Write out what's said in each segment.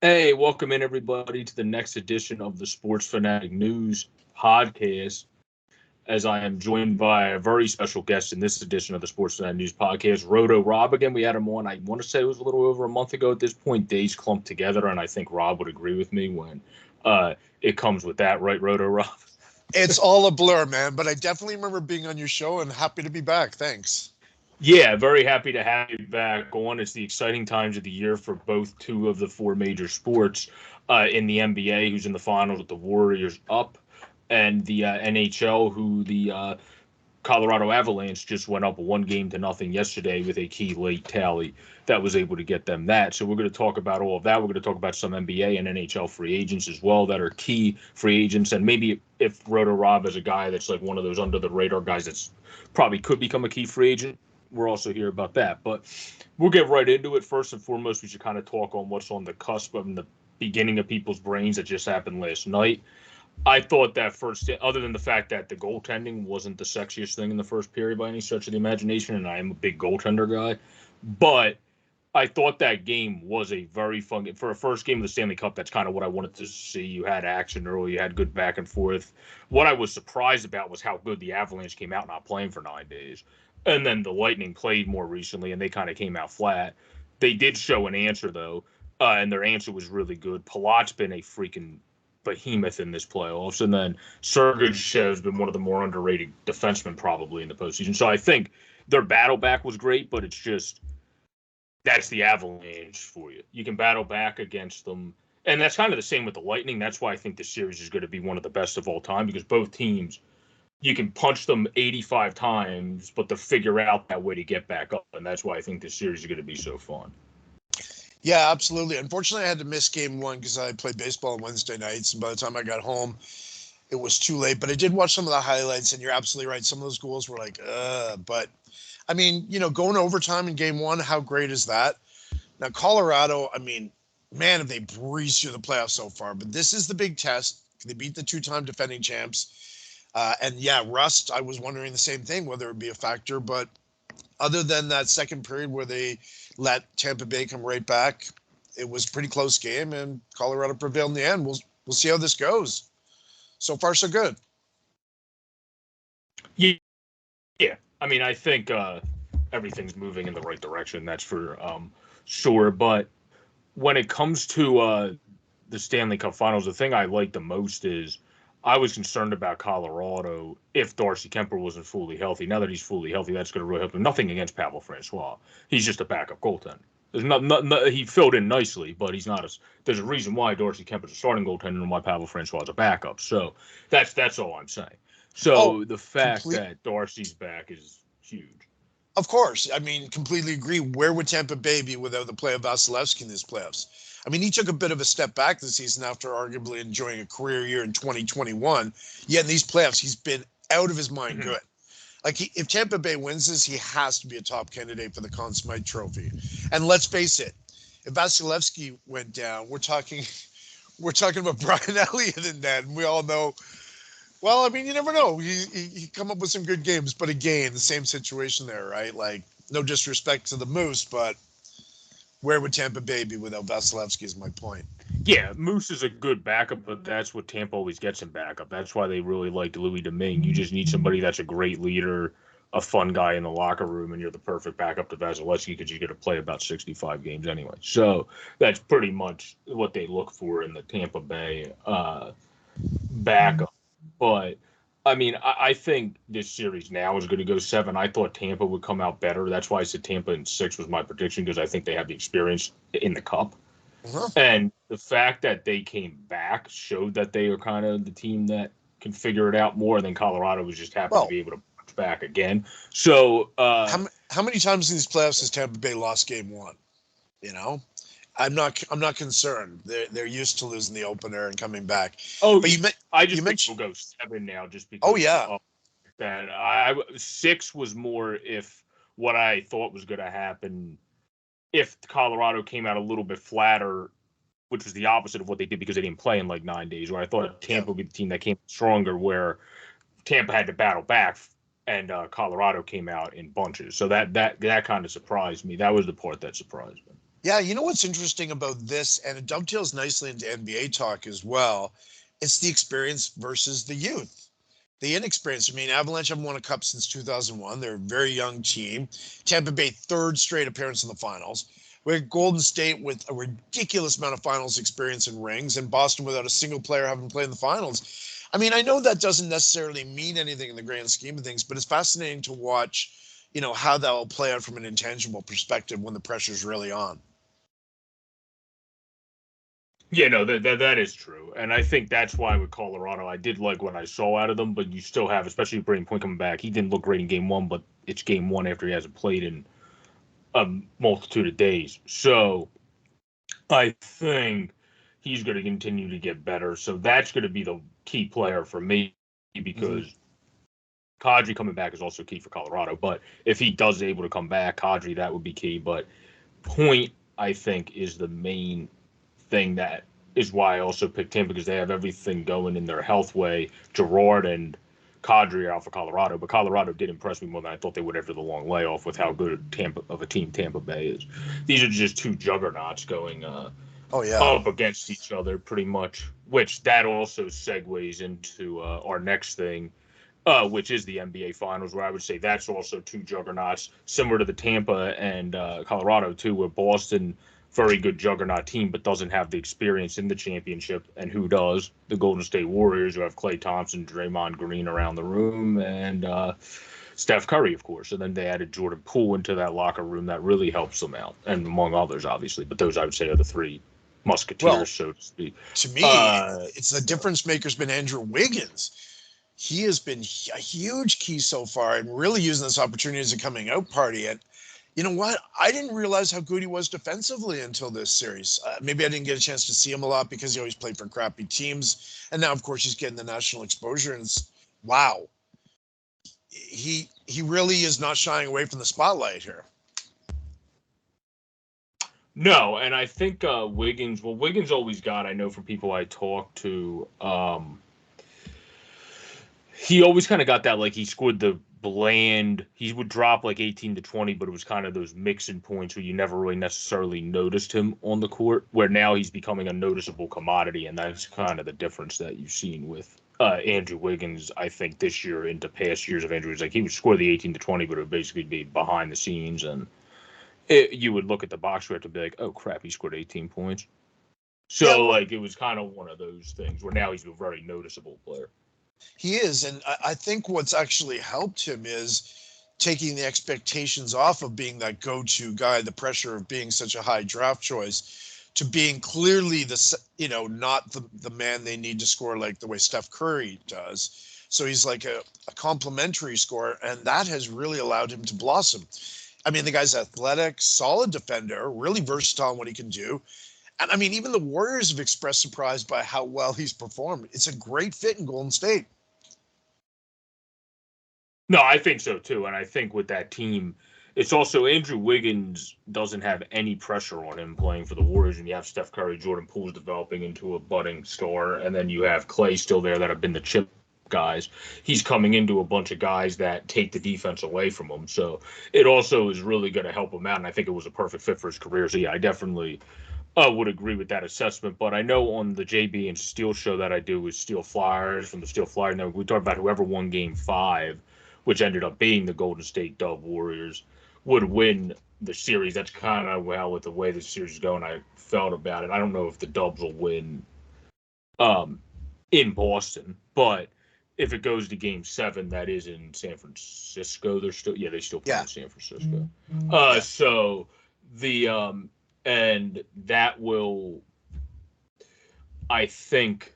Hey, welcome in everybody to the next edition of the Sports Phanatics News Podcast. As I am joined by a very special guest in this edition of the Sports Phanatics News Podcast, RotoRob. Again, we had him on. I want to say it was a little over a month ago at this point. Days clumped together, and I think Rob would agree with me when it comes with that, right, RotoRob? It's all a blur, man, but I definitely remember being on your show and happy to be back. Thanks. Yeah, very happy to have you back on. It's the exciting times of the year for both two of the four major sports in the NBA, who's in the finals with the Warriors up, and the NHL, who the Colorado Avalanche just went up 1-0 yesterday with a key late tally that was able to get them that. So we're going to talk about all of that. We're going to talk about some NBA and NHL free agents as well that are key free agents, and maybe if RotoRob is a guy that's like one of those under the radar guys that's probably could become a key free agent, we're also here about that. But we'll get right into it. First and foremost, we should kind of talk on what's on the cusp of the beginning of people's brains that just happened last night. I thought that first, other than the fact that the goaltending wasn't the sexiest thing in the first period by any stretch of the imagination, and I am a big goaltender guy, but I thought that game was a very fun game. For a first game of the Stanley Cup, that's kind of what I wanted to see. You had action early, you had good back and forth. What I was surprised about was how good the Avalanche came out not playing for 9 days. And then the Lightning played more recently, and they kind of came out flat. They did show an answer, though, and their answer was really good. Palat's been a freaking behemoth in this playoffs, and then Sergachev has been one of the more underrated defensemen probably in the postseason. So I think their battle back was great, but it's just that's the Avalanche for you. You can battle back against them. And that's kind of the same with the Lightning. That's why I think this series is going to be one of the best of all time because both teams, you can punch them 85 times, but they'll figure out that way to get back up. And that's why I think this series is going to be so fun. Yeah, absolutely. Unfortunately, I had to miss game one because I played baseball on Wednesday nights. And by the time I got home, it was too late. But I did watch some of the highlights, and you're absolutely right. Some of those goals were like, But, I mean, going to overtime in game one, how great is that? Now, Colorado, I mean, man, have they breezed through the playoffs so far. But this is the big test. They beat the two-time defending champs. And yeah, rust, I was wondering the same thing, whether it would be a factor. But other than that second period where they let Tampa Bay come right back, it was a pretty close game, and Colorado prevailed in the end. We'll see how this goes. So far, so good. Yeah. I mean, I think everything's moving in the right direction. That's for sure. But when it comes to the Stanley Cup Finals, the thing I like the most is I was concerned about Colorado if Darcy Kemper wasn't fully healthy. Now that he's fully healthy, that's going to really help him. Nothing against Pavel Francois. He's just a backup goaltender. There's not he filled in nicely, but he's not as. There's a reason why Darcy Kemper's a starting goaltender and why Pavel Francois is a backup. So that's all I'm saying. Oh, So the fact complete. that Darcy's back is huge. Of course. I mean, completely agree. Where would Tampa Bay be without the play of Vasilevsky in these playoffs? I mean, he took a bit of a step back this season after arguably enjoying a career year in 2021. Yet in these playoffs, he's been out of his mind good. Like, if Tampa Bay wins this, he has to be a top candidate for the Conn Smythe Trophy. And let's face it, if Vasilevsky went down, we're talking about Brian Elliott and that, and we all know. Well, I mean, you never know. He come up with some good games, but again, the same situation there, right? Like, no disrespect to the Moose, but where would Tampa Bay be without Vasilevsky is my point. Yeah, Moose is a good backup, but that's what Tampa always gets in backup. That's why they really liked Louis Domingue. You just need somebody that's a great leader, a fun guy in the locker room, and you're the perfect backup to Vasilevsky because you get to play about 65 games anyway. So that's pretty much what they look for in the Tampa Bay backup. But I mean, I think this series now is going to go seven. I thought Tampa would come out better. That's why I said Tampa in six was my prediction because I think they have the experience in the cup. Uh-huh. And the fact that they came back showed that they are kind of the team that can figure it out more than Colorado was just happy to Well, be able to punch back again. So, how many times in these playoffs has Tampa Bay lost game one? You know, I'm not concerned. They're used to losing the opener and coming back. oh, But I you just think we'll mentioned. go seven now just Oh because yeah. of that. I six was more if what I thought was going to happen if Colorado came out a little bit flatter, which was the opposite of what they did because they didn't play in like 9 days. Where I thought Yeah. Tampa would be the team that came stronger, where Tampa had to battle back, and Colorado came out in bunches. So that kind of surprised me. That was the part that surprised me. Yeah, you know what's interesting about this, and it dovetails nicely into NBA talk as well. It's the experience versus the youth, the inexperience. I mean, Avalanche haven't won a cup since 2001. They're a very young team. Tampa Bay, third straight appearance in the finals. We're Golden State with a ridiculous amount of finals experience and rings, and Boston without a single player having played in the finals. I mean, I know that doesn't necessarily mean anything in the grand scheme of things, but it's fascinating to watch, how that will play out from an intangible perspective when the pressure's really on. Yeah, no, that is true, and I think that's why with Colorado, I did like what I saw out of them. But you still have, especially with Brayden Point coming back, he didn't look great in Game 1, but it's Game 1 after he hasn't played in a multitude of days. So I think he's going to continue to get better. So that's going to be the key player for me because Kadri coming back is also key for Colorado. But if he does able to come back, Kadri, that would be key. But Point, I think, is the main thing that is why I also picked him because they have everything going in their health way. Gerard and Kadri are out for Colorado, but Colorado did impress me more than I thought they would after the long layoff with how good a team Tampa Bay is. These are just two juggernauts going Oh yeah. up against each other pretty much, which that also segues into our next thing, which is the NBA Finals, where I would say that's also two juggernauts, similar to the Tampa and Colorado too, where Boston, very good juggernaut team, but doesn't have the experience in the championship. And who does? The Golden State Warriors, who have Klay Thompson, Draymond Green around the room, and Steph Curry, of course. And then they added Jordan Poole into that locker room that really helps them out, and among others, obviously. But those, I would say, are the three musketeers, so to speak. To me, it's the difference maker's been Andrew Wiggins. He has been a huge key so far and really using this opportunity as a coming out party. And you know what? I didn't realize how good he was defensively until this series. Maybe I didn't get a chance to see him a lot because he always played for crappy teams. And now, of course, he's getting the national exposure. And it's, wow. He really is not shying away from the spotlight here. No, and I think Wiggins always got, I know from people I talked to, he always kind of got that, like he scored the bland, he would drop like 18 to 20, but it was kind of those mixing points where you never really necessarily noticed him on the court, where now he's becoming a noticeable commodity, and that's kind of the difference that you've seen with Andrew Wiggins, I think, this year into past years of Andrew. Like he would score the 18 to 20, but it would basically be behind the scenes, and you would look at the box score to be like, oh crap, he scored 18 points. So like it was kind of one of those things where now he's a very noticeable player. He is, and I think what's actually helped him is taking the expectations off of being that go-to guy, the pressure of being such a high draft choice, to being clearly not the man they need to score like the way Steph Curry does. So he's like a complementary scorer, and that has really allowed him to blossom. I mean, the guy's athletic, solid defender, really versatile in what he can do. And I mean, even the Warriors have expressed surprise by how well he's performed. It's a great fit in Golden State. No, I think so too. And I think with that team, it's also Andrew Wiggins doesn't have any pressure on him playing for the Warriors. And you have Steph Curry, Jordan Poole developing into a budding star. And then you have Klay still there that have been the chip guys. He's coming into a bunch of guys that take the defense away from him. So it also is really going to help him out. And I think it was a perfect fit for his career. So yeah, I definitely would agree with that assessment. But I know on the JB and Steel show that I do with Steel Flyers from the Steel Flyers Network, we talk about whoever won Game 5, which ended up being the Golden State Dub Warriors, would win the series. That's kind of with the way the series is going, I felt about it. I don't know if the Dubs will win in Boston, but if it goes to Game 7, that is in San Francisco. They still play in San Francisco. So the and that will, I think,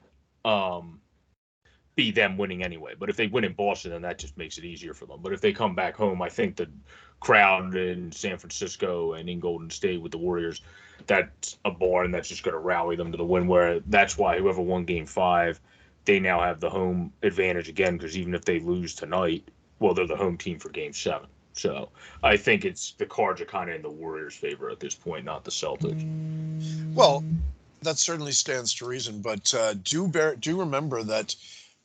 be them winning anyway. But if they win in Boston, then that just makes it easier for them. But if they come back home, I think the crowd in San Francisco and in Golden State with the Warriors, that's a barn that's just going to rally them to the win, where that's why whoever won Game 5, they now have the home advantage again, because even if they lose tonight, well, they're the home team for Game 7. So I think the cards are kind of in the Warriors' favor at this point, not the Celtics. Well, that certainly stands to reason, but do remember that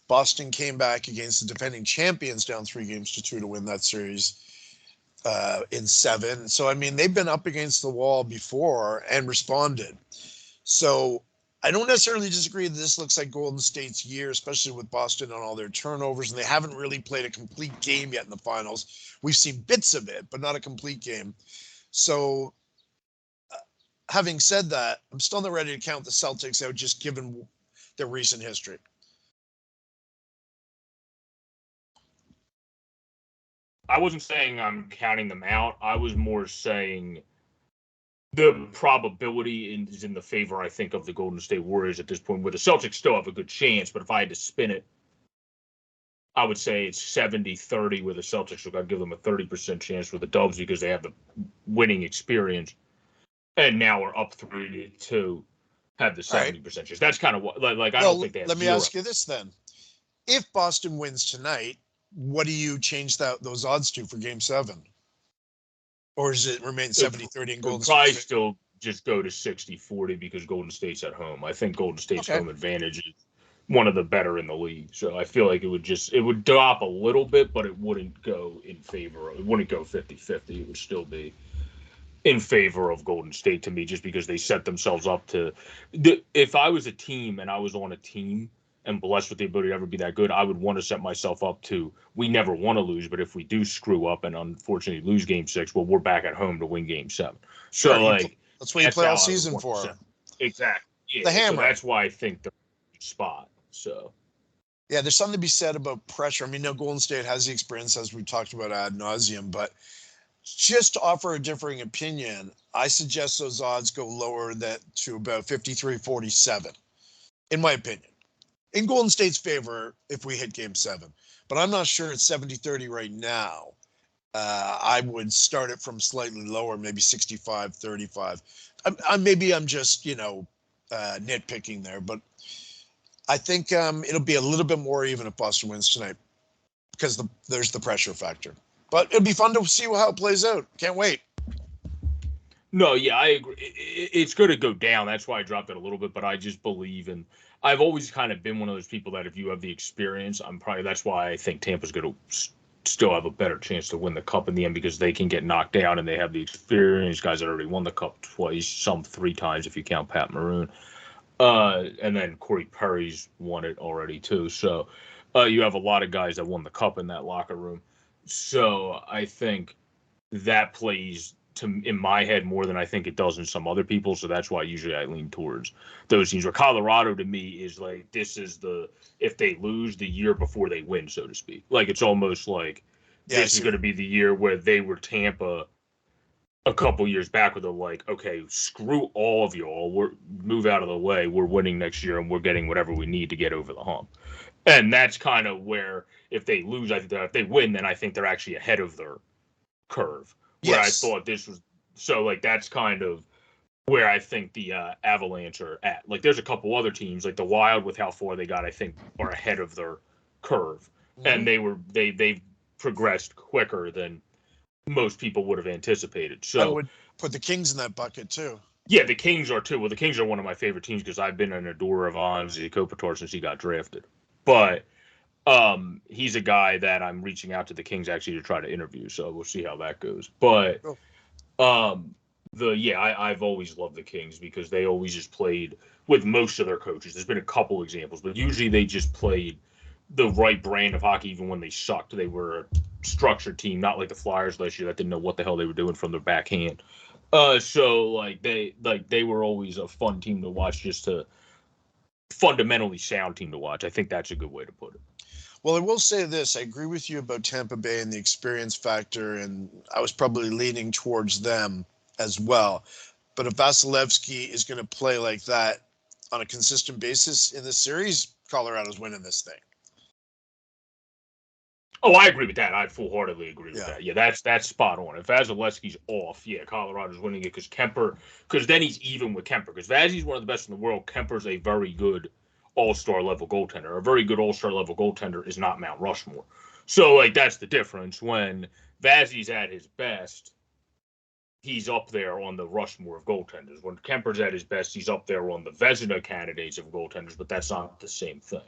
Boston came back against the defending champions down 3-2 to win that series. in 7. So, I mean, they've been up against the wall before and responded. So I don't necessarily disagree that this looks like Golden State's year, especially with Boston on all their turnovers, and they haven't really played a complete game yet in the finals. We've seen bits of it, but not a complete game. So having said that, I'm still not ready to count the Celtics out just given their recent history. I wasn't saying I'm counting them out. I was more saying the probability is in the favor, I think, of the Golden State Warriors at this point, where the Celtics still have a good chance. But if I had to spin it, I would say it's 70-30 with the Celtics. So I'd give them a 30% chance with the Dubs because they have the winning experience. And now we're up 3-2, have the 70% chance. That's kind of what, I don't think they have Let me zero. ask you this then. If Boston wins tonight, what do you change those odds to for Game 7? Or does it remain 70-30 in Golden State? Probably still just go to 60-40 because Golden State's at home. I think Golden State's home advantage is one of the better in the league. So I feel like it would drop a little bit, but it wouldn't go in favor. It wouldn't go 50-50. It would still be in favor of Golden State to me just because they set themselves up to if I was a team and I was on a team and blessed with the ability to ever be that good, I would want to set myself up to, we never want to lose, but if we do screw up and unfortunately lose Game 6, well, we're back at home to win Game 7. So, that's what you play all season for. Exactly. Yeah, the hammer. So that's why I think they're in a good spot. So, yeah, there's something to be said about pressure. I mean, no, Golden State has the experience, as we've talked about ad nauseum, but just to offer a differing opinion, I suggest those odds go lower to about 53-47, in my opinion. In Golden State's favor if we hit Game 7. But I'm not sure it's 70-30 right now. I would start it from slightly lower, maybe 65-35. Maybe I'm just, nitpicking there. But I think it'll be a little bit more even if Boston wins tonight because there's the pressure factor. But it'll be fun to see how it plays out. Can't wait. No, yeah, I agree. It's going to go down. That's why I dropped it a little bit. But I just believe in. I've always kind of been one of those people that if you have the experience, that's why I think Tampa's going to still have a better chance to win the cup in the end because they can get knocked down and they have the experience. Guys that already won the cup twice, some 3 times if you count Pat Maroon. And then Corey Perry's won it already too. So you have a lot of guys that won the cup in that locker room. So I think that plays in my head more than I think it does in some other people. So that's why usually I lean towards those teams. Where Colorado to me is like, this is if they lose the year before they win, so to speak. Like it's almost like this is going to be the year where they were Tampa a couple years back where they're like, okay, screw all of y'all. Move out of the way. We're winning next year and we're getting whatever we need to get over the hump. And that's kind of where if they lose, I think if they win, then I think they're actually ahead of their curve. Where I thought this was so like that's kind of where I think the Avalanche are at. Like there's a couple other teams like the Wild with how far they got, I think are ahead of their curve, and they've progressed quicker than most people would have anticipated. So I would put the Kings in that bucket too. Yeah, the Kings are too. Well, the Kings are one of my favorite teams because I've been an adorer of Anze Kopitar since he got drafted. But he's a guy that I'm reaching out to the Kings actually to try to interview, so we'll see how that goes. But I've always loved the Kings because they always just played with most of their coaches. There's been a couple examples, but usually they just played the right brand of hockey even when they sucked. They were a structured team, not like the Flyers last year that didn't know what the hell they were doing from their backhand. So they were always a fun team to watch, just a fundamentally sound team to watch. I think that's a good way to put it. Well, I will say this. I agree with you about Tampa Bay and the experience factor, and I was probably leaning towards them as well. But if Vasilevsky is going to play like that on a consistent basis in this series, Colorado's winning this thing. Oh, I agree with that. I full-heartedly agree with that. Yeah, that's spot on. If Vasilevsky's off, Colorado's winning it because then he's even with Kemper. Because Vazzy's one of the best in the world. Kemper's a very good all-star level goaltender. A very good all-star level goaltender is not Mount Rushmore. So, that's the difference. When Vazzy's at his best, he's up there on the Rushmore of goaltenders. When Kemper's at his best, he's up there on the Vezina candidates of goaltenders, but that's not the same thing.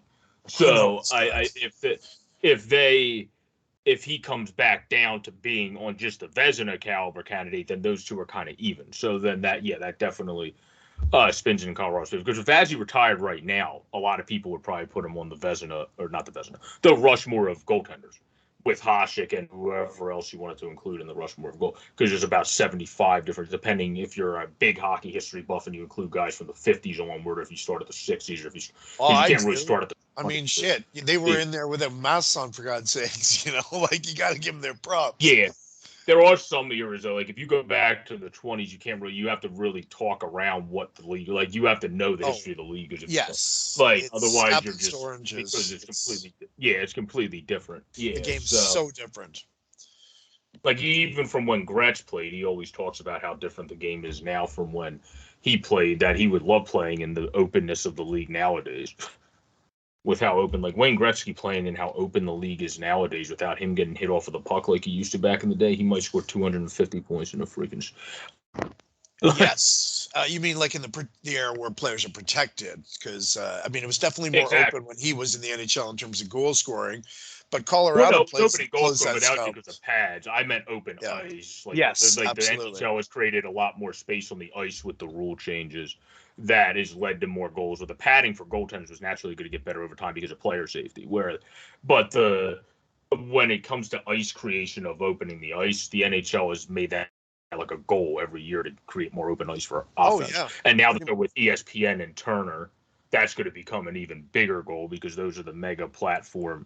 So, if if he comes back down to being on just the Vezina caliber candidate, then those two are kind of even. So then that definitely spins in Colorado's favor. Because if Vazzy retired right now, a lot of people would probably put him on the Vezina, or not the Vezina, the Rushmore of goaltenders, with Hasek and whoever else you wanted to include in the Rushmore of goal. Because there's about 75 different, depending if you're a big hockey history buff and you include guys from the 50s onward, or if you start at the 60s, or if you can't really start at the. I mean, shit, they were in there with their masks on, for God's sakes. You know, like, you got to give them their props. Yeah. There are some eras though, like if you go back to the 20s, you have to really talk around what the league, like you have to know the history of the league. Yes. Like otherwise you're just oranges. Because it's completely different. Yeah. The game's so different. Like even from when Gretsch played, he always talks about how different the game is now from when he played, that he would love playing in the openness of the league nowadays. With how open, like Wayne Gretzky playing and how open the league is nowadays without him getting hit off of the puck like he used to back in the day, he might score 250 points in a freaking. Yes. You mean like in the era where players are protected? Because, I mean, it was definitely more open when he was in the NHL in terms of goal scoring. But Colorado plays goal scoring without you because of pads. I meant open ice. Like, absolutely. The NHL has created a lot more space on the ice with the rule changes. That has led to more goals. With the padding for goaltenders was naturally going to get better over time because of player safety. When it comes to ice creation of opening the ice, the NHL has made that like a goal every year to create more open ice for offense. Oh, yeah. And now that with ESPN and Turner, that's going to become an even bigger goal because those are the mega platform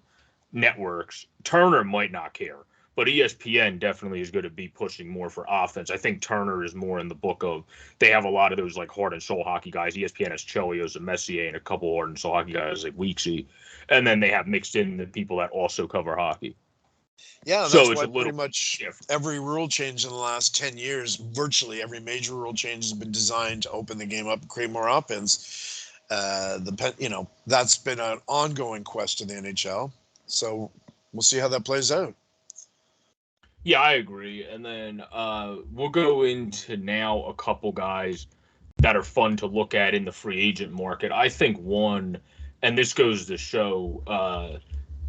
networks. Turner might not care, but ESPN definitely is going to be pushing more for offense. I think Turner is more in the book of, they have a lot of those like heart and soul hockey guys. ESPN has Chelios and Messier and a couple heart and soul hockey guys like Weeksy. And then they have mixed in the people that also cover hockey. Yeah, so that's why pretty much every rule change in the last 10 years, virtually every major rule change has been designed to open the game up and create more offense. That's been an ongoing quest in the NHL. So we'll see how that plays out. Yeah, I agree. And then we'll go into now a couple guys that are fun to look at in the free agent market. I think one, and this goes to show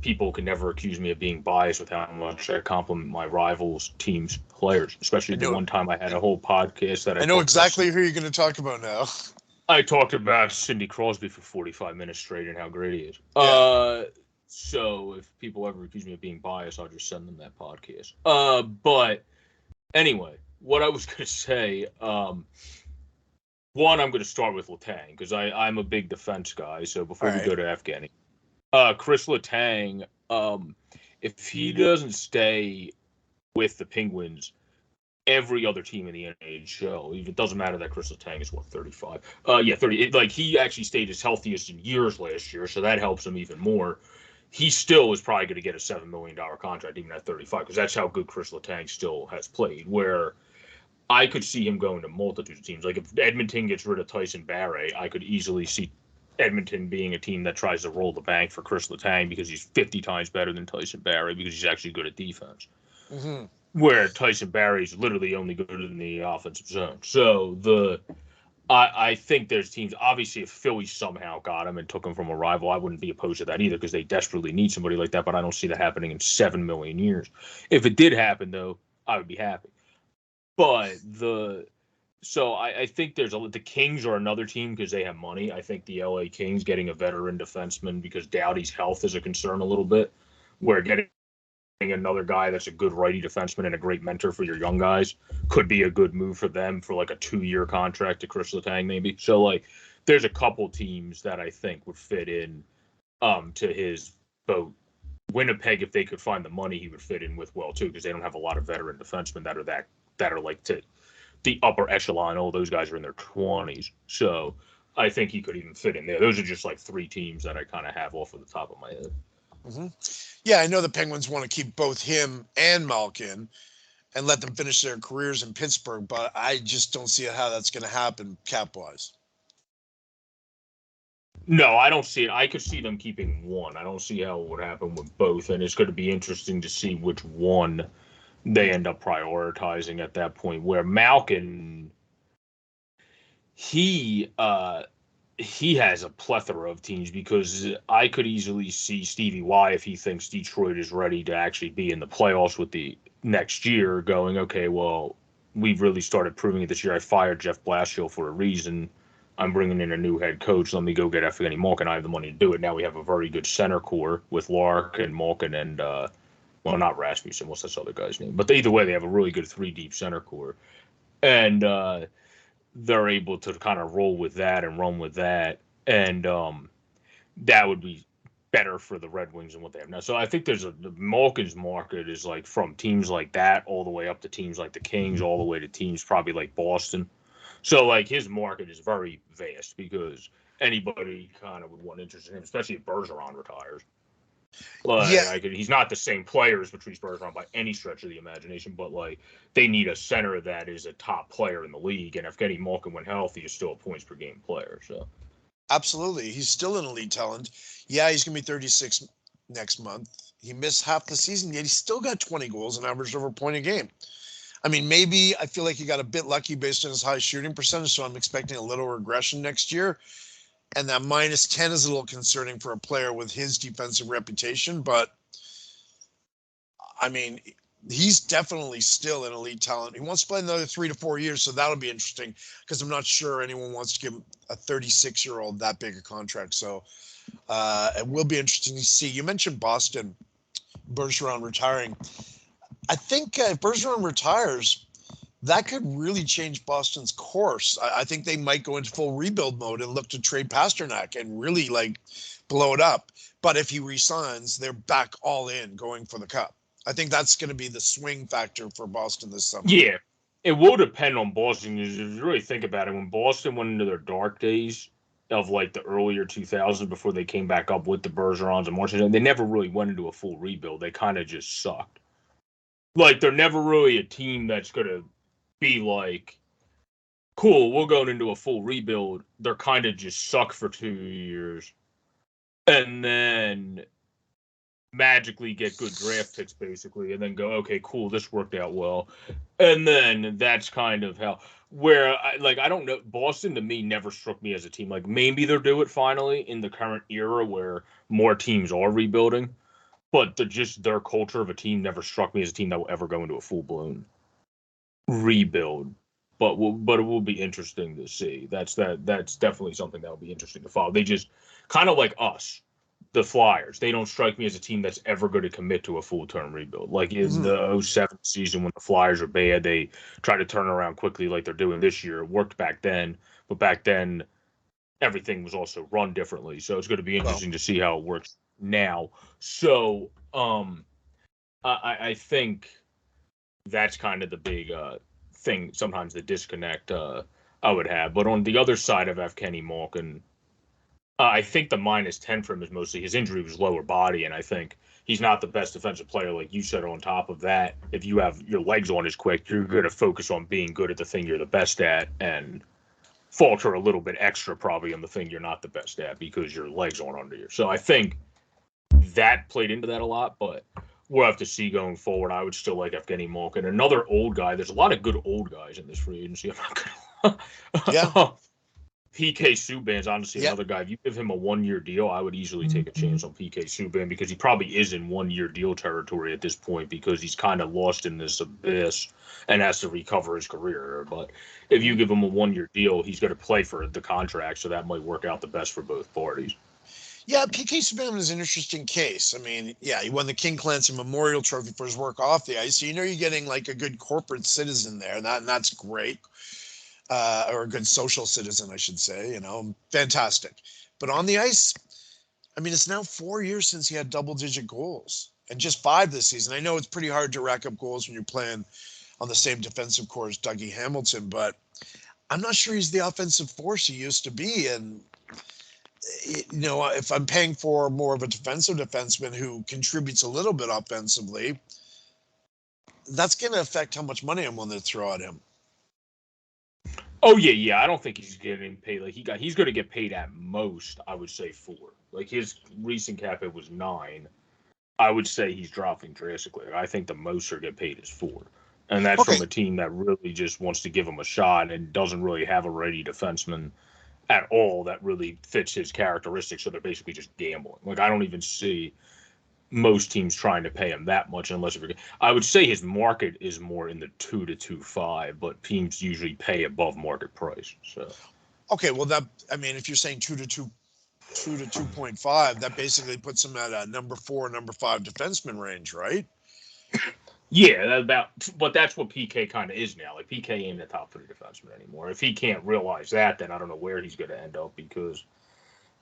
people can never accuse me of being biased with how much I compliment my rivals' teams' players, especially the one time I had a whole podcast that I know exactly who you're going to talk about now. I talked about Sidney Crosby for 45 minutes straight and how great he is. Yeah. So if people ever accuse me of being biased, I'll just send them that podcast. But anyway, what I was going to say, one, I'm going to start with Letang because I'm a big defense guy. So before we go to Afghani, Chris Letang, if he doesn't stay with the Penguins, every other team in the NHL, it doesn't matter that Chris Letang is 35. 30. Like he actually stayed his healthiest in years last year, so that helps him even more. He still is probably going to get a $7 million contract even at 35 because that's how good Chris Letang still has played. Where I could see him going to multitude of teams. Like if Edmonton gets rid of Tyson Barrie, I could easily see Edmonton being a team that tries to roll the bank for Chris Letang because he's 50 times better than Tyson Barrie because he's actually good at defense. Mm-hmm. Where Tyson Barrie's literally only good in the offensive zone. So I think there's teams, obviously if Philly somehow got him and took him from a rival, I wouldn't be opposed to that either because they desperately need somebody like that, but I don't see that happening in 7 million years. If it did happen, though, I would be happy. But I think the Kings are another team because they have money. I think the LA Kings getting a veteran defenseman because Doughty's health is a concern a little bit, where getting another guy that's a good righty defenseman and a great mentor for your young guys could be a good move for them for like a 2-year contract to Chris Letang maybe. So like there's a couple teams that I think would fit in to his boat. Winnipeg, if they could find the money, he would fit in with well too because they don't have a lot of veteran defensemen that are like to the upper echelon. All those guys are in their 20s. So I think he could even fit in there. Those are just like 3 teams that I kind of have off of the top of my head. Mm-hmm. Yeah, I know the Penguins want to keep both him and Malkin and let them finish their careers in Pittsburgh, but I just don't see how that's going to happen cap-wise. No, I don't see it. I could see them keeping one. I don't see how it would happen with both, and it's going to be interesting to see which one they end up prioritizing at that point, where Malkin, he he has a plethora of teams because I could easily see Stevie Y if he thinks Detroit is ready to actually be in the playoffs with the next year going, okay, well, we've really started proving it this year. I fired Jeff Blashill for a reason. I'm bringing in a new head coach. Let me go get Evgeny Malkin. I have the money to do it. Now we have a very good center core with Lark and Malkin and, well, not Rasmussen. What's that other guy's name? But either way, they have a really good 3 deep center core. And they're able to kind of roll with that and run with that. And that would be better for the Red Wings than what they have now. So I think the Malkin's market is like from teams like that all the way up to teams like the Kings, all the way to teams probably like Boston. So like his market is very vast because anybody kind of would want interest in him, especially if Bergeron retires. Yeah, Like he's not the same player as Patrice Bergeron by any stretch of the imagination, but like they need a center that is a top player in the league, and if Evgeny Malkin, when healthy, is still a points per game player. So absolutely. He's still an elite talent. Yeah, he's going to be 36 next month. He missed half the season, yet he's still got 20 goals and averaged over a point a game. I mean, maybe I feel like he got a bit lucky based on his high shooting percentage, so I'm expecting a little regression next year. And that -10 is a little concerning for a player with his defensive reputation. But, I mean, he's definitely still an elite talent. He wants to play another 3 to 4 years, so that'll be interesting because I'm not sure anyone wants to give a 36-year-old that big a contract. So it will be interesting to see. You mentioned Boston, Bergeron retiring. I think if Bergeron retires, that could really change Boston's course. I think they might go into full rebuild mode and look to trade Pasternak and really like blow it up. But if he resigns, they're back all in going for the cup. I think that's going to be the swing factor for Boston this summer. yeah, it will depend on Boston. If you really think about it, when Boston went into their dark days of like the earlier 2000s before they came back up with the Bergerons and Marchand, they never really went into a full rebuild. They kind of just sucked. Like they're never really a team that's going to be like, cool, we're going into a full rebuild. They're kind of just suck for 2 years. And then magically get good draft picks, basically, and then go, okay, cool, this worked out well. And then that's kind of how, where, I don't know, Boston to me never struck me as a team. Like, maybe they'll do it finally in the current era where more teams are rebuilding. But their culture of a team never struck me as a team that will ever go into a full-blown rebuild. But it will be interesting to see. That's definitely something that will be interesting to follow. They just kind of like us, the Flyers. They don't strike me as a team that's ever going to commit to a full-term rebuild. Like in the 07 season when the Flyers are bad, they try to turn around quickly like they're doing this year. It worked back then, but back then everything was also run differently. So it's going to be interesting to see how it works now. So I think that's kind of the big thing, sometimes the disconnect I would have. But on the other side of Evgeny Malkin, I think the -10 for him is mostly his injury was lower body, and I think he's not the best defensive player, like you said. On top of that, if you have your legs on as quick, you're going to focus on being good at the thing you're the best at and falter a little bit extra probably on the thing you're not the best at because your legs aren't under you. So I think that played into that a lot, but we'll have to see going forward. I would still like Evgeny Malkin. Another old guy. There's a lot of good old guys in this free agency. I'm not gonna. Yeah. PK Subban's honestly another guy. If you give him a 1-year deal, I would easily take a chance on PK Subban because he probably is in 1-year deal territory at this point because he's kind of lost in this abyss and has to recover his career. But if you give him a 1-year deal, he's going to play for the contract, so that might work out the best for both parties. Yeah, PK Subban is an interesting case. I mean, yeah, he won the King Clancy Memorial Trophy for his work off the ice. So you're getting like a good corporate citizen there, and that's great. Or a good social citizen, I should say, fantastic. But on the ice, I mean, it's now 4 years since he had double-digit goals and just 5 this season. I know it's pretty hard to rack up goals when you're playing on the same defensive core as Dougie Hamilton, but I'm not sure he's the offensive force he used to be. And, if I'm paying for more of a defensive defenseman who contributes a little bit offensively, that's going to affect how much money I'm willing to throw at him. Oh yeah. I don't think he's getting paid. Like he's going to get paid at most, I would say 4. Like his recent cap hit was 9. I would say he's dropping drastically. I think the most he'll get paid is 4, and that's from a team that really just wants to give him a shot and doesn't really have a ready defenseman at all that really fits his characteristics. So they're basically just gambling. Like, I don't even see most teams trying to pay him that much unless I would say his market is more in the 2 to 2.5, but teams usually pay above market price. So okay, well if you're saying 2 to 2.5, that basically puts him at a number 4, number 5 defenseman range, right? yeah, but that's what PK kind of is now. Like, PK ain't a top 3 defenseman anymore. If he can't realize that, then I don't know where he's going to end up, because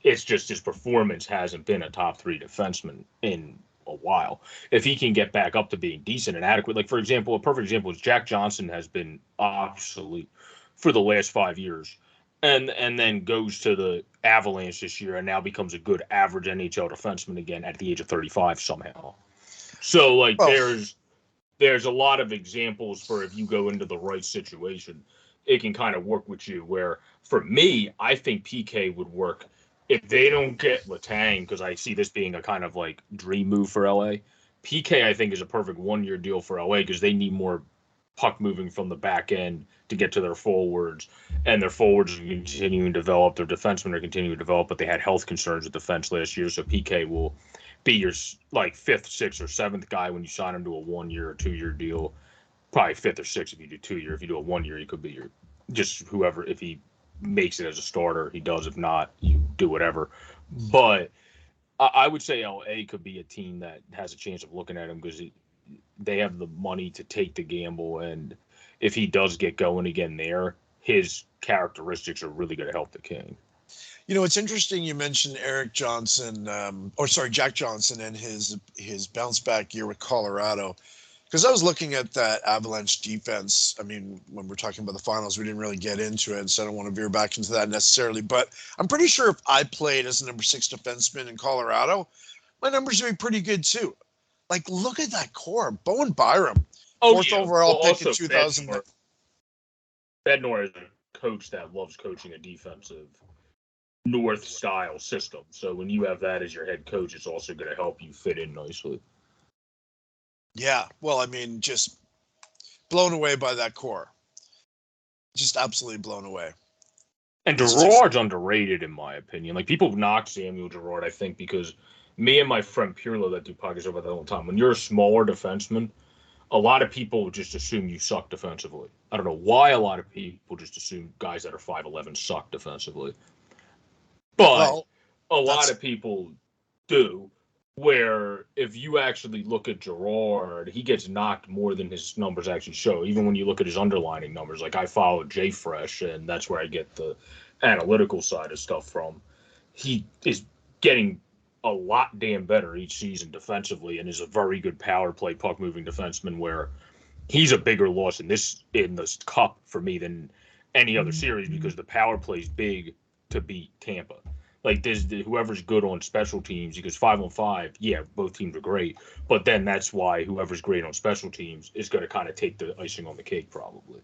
it's just his performance hasn't been a top 3 defenseman in a while. If he can get back up to being decent and adequate, like, for example, a perfect example is Jack Johnson has been obsolete for the last 5 years, and then goes to the Avalanche this year and now becomes a good average NHL defenseman again at the age of 35 somehow. So, like, Well, there's a lot of examples for if you go into the right situation, it can kind of work with you. Where for me, I think PK would work if they don't get Letang, because I see this being a kind of like dream move for LA. PK, I think, is a perfect 1-year deal for LA because they need more puck moving from the back end to get to their forwards, and their forwards are continuing to develop. Their defensemen are continuing to develop, but they had health concerns with defense last year, so PK will be your like 5th, 6th, or 7th guy when you sign him to a 1-year or 2-year deal. Probably 5th or 6th if you do 2-year. If you do a 1-year, he could be your just whoever. If he makes it as a starter, he does. If not, you do whatever. But I would say LA could be a team that has a chance of looking at him because they have the money to take the gamble, and if he does get going again there, his characteristics are really going to help the King. You know, it's interesting you mentioned Jack Johnson and his bounce back year with Colorado, because I was looking at that Avalanche defense. I mean, when we're talking about the finals, we didn't really get into it, so I don't want to veer back into that necessarily. But I'm pretty sure if I played as a number 6 defenseman in Colorado, my numbers would be pretty good too. Like, look at that core. Bowen Byram, 4th overall pick in 2000. Bednar is a coach that loves coaching a defensive North style system. So when you have that as your head coach, it's also going to help you fit in nicely. Yeah, well, I mean, just blown away by that core. Just absolutely blown away. And Girard's underrated, in my opinion. Like, people knock Samuel Girard, I think, because me and my friend Pirlo that do podcasts about that all the time, when you're a smaller defenseman, a lot of people just assume you suck defensively. I don't know why a lot of people just assume guys that are 5'11" suck defensively. But a lot of people do, where if you actually look at Girard, he gets knocked more than his numbers actually show. Even when you look at his underlining numbers, like I follow JFresh, and that's where I get the analytical side of stuff from. He is getting a lot damn better each season defensively, and is a very good power play puck moving defenseman, where he's a bigger loss in this cup for me than any other series, because the power play is big to beat Tampa. Like, there's whoever's good on special teams, because 5-on-5, yeah, both teams are great, but then that's why whoever's great on special teams is going to kind of take the icing on the cake, probably.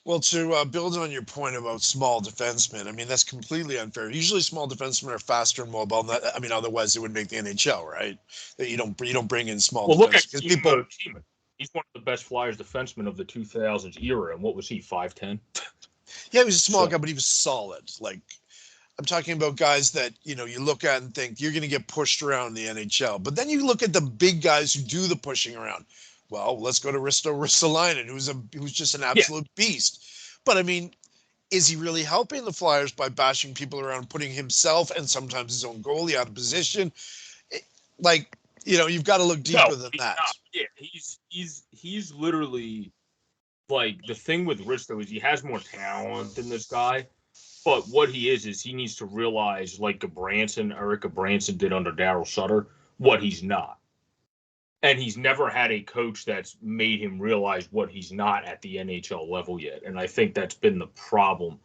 Well, to build on your point about small defensemen, I mean, that's completely unfair. Usually small defensemen are faster and mobile. I mean, otherwise they wouldn't make the NHL, right? You don't bring in small defensemen. Look at Timo. He's one of the best Flyers defensemen of the 2000s era, and what was he, 5'10"? Yeah, he was a small guy, but he was solid. Like, I'm talking about guys that, you look at and think you're going to get pushed around in the NHL. But then you look at the big guys who do the pushing around. Well, let's go to Risto Ristolainen, who's just an absolute beast. But, I mean, is he really helping the Flyers by bashing people around, putting himself and sometimes his own goalie out of position? You've got to look deeper than that. Not. Yeah, he's literally, like, the thing with Risto is he has more talent than this guy. But what he is he needs to realize, like Eric Gabranson did under Darryl Sutter, what he's not. And he's never had a coach that's made him realize what he's not at the NHL level yet. And I think that's been the problem.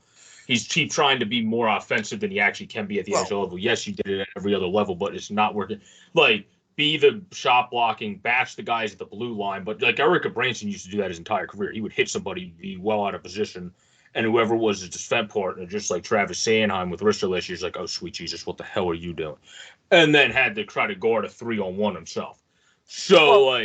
He's trying to be more offensive than he actually can be at the NHL level. Yes, you did it at every other level, but it's not working. Like, be the shot blocking, bash the guys at the blue line. But, like, Eric Gabranson used to do that his entire career. He would hit somebody, be well out of position, and whoever was his defense partner, just like Travis Sanheim with Risto last year, is like, oh, sweet Jesus, what the hell are you doing? And then had to try to guard a 3-on-1 himself. So,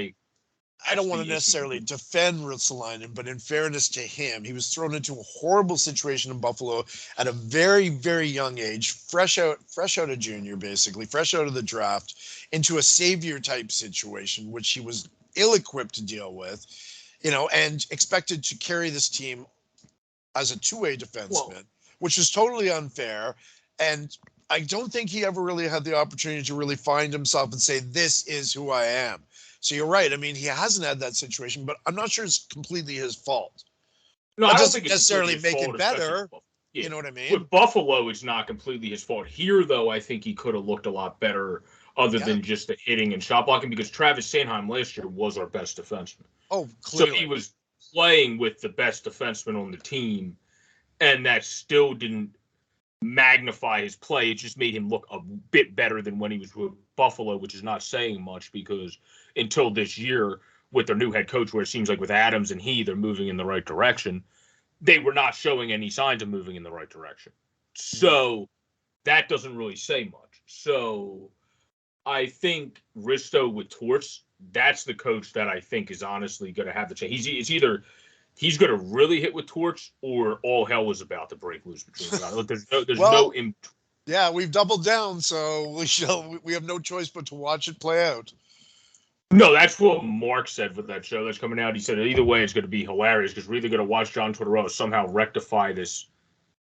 I don't That's want to the issue. necessarily defend Ruotsalainen, but in fairness to him, he was thrown into a horrible situation in Buffalo at a very, very young age, fresh out of junior, basically, fresh out of the draft, into a savior type situation, which he was ill-equipped to deal with, and expected to carry this team as a two-way defenseman, which is totally unfair. And I don't think he ever really had the opportunity to really find himself and say, this is who I am. So you're right. I mean, he hasn't had that situation, but I'm not sure it's completely his fault. No, That I don't doesn't think it's necessarily completely his make fault, it better. Yeah. You know what I mean? With Buffalo, it's not completely his fault. Here, though, I think he could have looked a lot better other than just the hitting and shot blocking, because Travis Sanheim last year was our best defenseman. Oh, clearly. So he was playing with the best defenseman on the team, and that still didn't magnify his play. It just made him look a bit better than when he was with Buffalo, which is not saying much, because until this year with their new head coach, where it seems like with Adams and they're moving in the right direction, they were not showing any signs of moving in the right direction. So that doesn't really say much. So I think Risto with Torts, that's the coach that I think is honestly going to have the chance. It's either he's going to really hit with Torts, or all hell is about to break loose between them. Look, there's no. Yeah, we've doubled down, so we have no choice but to watch it play out. No, that's what Mark said for that show that's coming out. He said either way it's going to be hilarious, because we're either going to watch John Tortorella somehow rectify this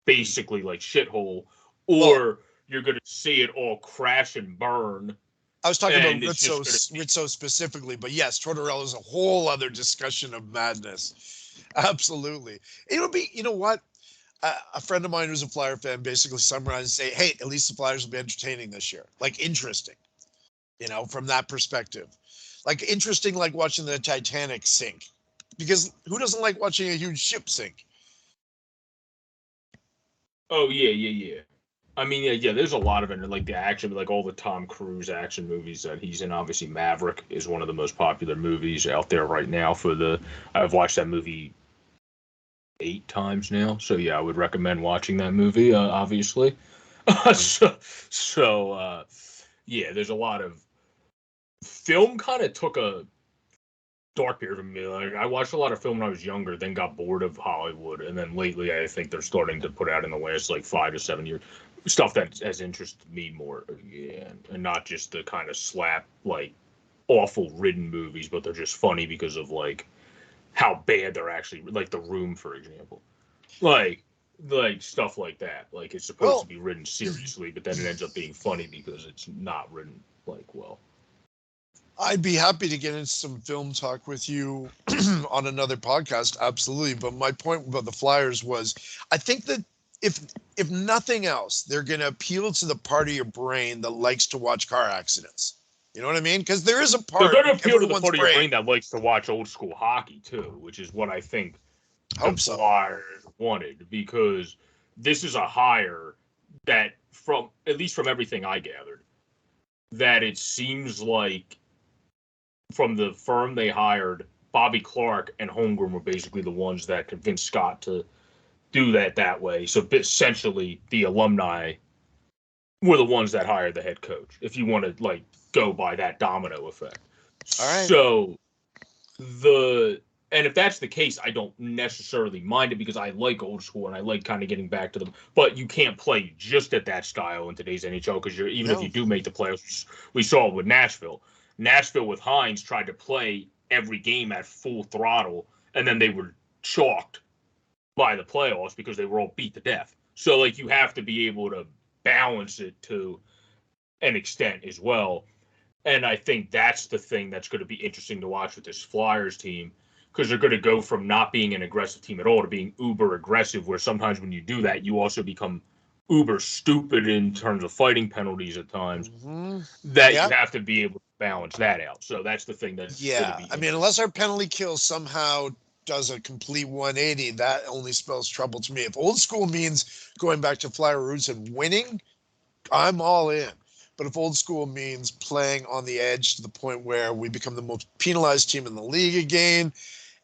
basically like shithole, or you're going to see it all crash and burn. I was talking about Rizzo specifically, but yes, Tortorella is a whole other discussion of madness. Absolutely. It would be, you know what? A friend of mine who's a Flyer fan basically summarized and say, hey, at least the Flyers will be entertaining this year. Like, interesting, from that perspective. Like, interesting, like watching the Titanic sink. Because who doesn't like watching a huge ship sink? Oh, yeah. I mean, yeah, there's a lot of it, like the action, like all the Tom Cruise action movies that he's in. Obviously, Maverick is one of the most popular movies out there right now. I've watched that movie 8 times now. So, yeah, I would recommend watching that movie, obviously. Yeah, there's a lot of film kind of took a dark period for me. Like, I watched a lot of film when I was younger, then got bored of Hollywood, and then lately I think they're starting to put out in the last like 5 to 7 years stuff that has interested me more, and not just the kind of slap like awful written movies, but they're just funny because of like how bad they're actually, like The Room, for example, like stuff like that. Like, it's supposed to be written seriously, but then it ends up being funny because it's not written like well. I'd be happy to get into some film talk with you on another podcast, absolutely. But my point about the Flyers was, I think that if nothing else, they're going to appeal to the part of your brain that likes to watch car accidents. You know what I mean? Because there is a part. They're going to appeal to the part of your brain that likes to watch old school hockey too, which is what I think the Flyers wanted, because this is a hire that, from at least from everything I gathered, that it seems like from the firm they hired, Bobby Clark and Holmgren were basically the ones that convinced Scott to do that way. So essentially, the alumni were the ones that hired the head coach, if you want to like go by that domino effect. All right. So and if that's the case, I don't necessarily mind it, because I like old school and I like kind of getting back to them. But you can't play just at that style in today's NHL, because if you do make the playoffs, we saw it with Nashville. Nashville with Hines tried to play every game at full throttle, and then they were chalked by the playoffs because they were all beat to death. So, like, you have to be able to balance it to an extent as well. And I think that's the thing that's going to be interesting to watch with this Flyers team, because they're going to go from not being an aggressive team at all to being uber aggressive, where sometimes when you do that, you also become uber stupid in terms of fighting penalties at times, that you have to be able to balance that out. So that's the thing that's going to be. I mean, unless our penalty kill somehow does a complete 180, that only spells trouble to me. If old school means going back to Flyer roots and winning, I'm all in. But if old school means playing on the edge to the point where we become the most penalized team in the league again,